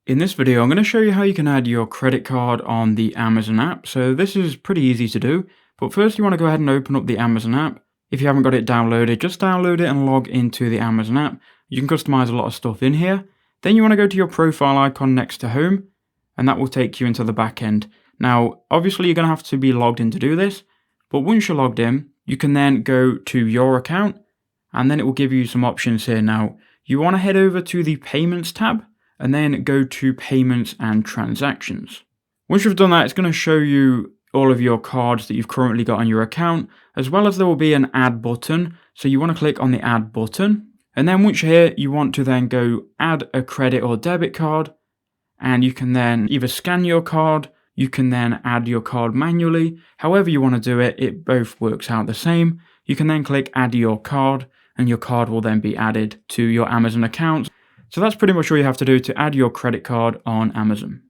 In this video, I'm going to show you how you can add your credit card on the Amazon app. So this is pretty easy to do, but first you want to go ahead and open up the Amazon app. If you haven't got it downloaded, just download it and log into the Amazon app. You can customize a lot of stuff in here. Then you want to go to your profile icon next to home, and that will take you into the back end. Now, obviously you're going to have to be logged in to do this, but once you're logged in, you can then go to your account, and then it will give you some options here. Now, you want to head over to the Payments tab, and then go to Payments and Transactions. Once you've done that, it's going to show you all of your cards that you've currently got on your account, as well as there will be an Add button. So you want to click on the Add button. And then once you're here, you want to then go add a credit or debit card. And you can then either scan your card, you can then add your card manually. However you want to do it, it both works out the same. You can then click Add your card, and your card will then be added to your Amazon account. So that's pretty much all you have to do to add your credit card on Amazon.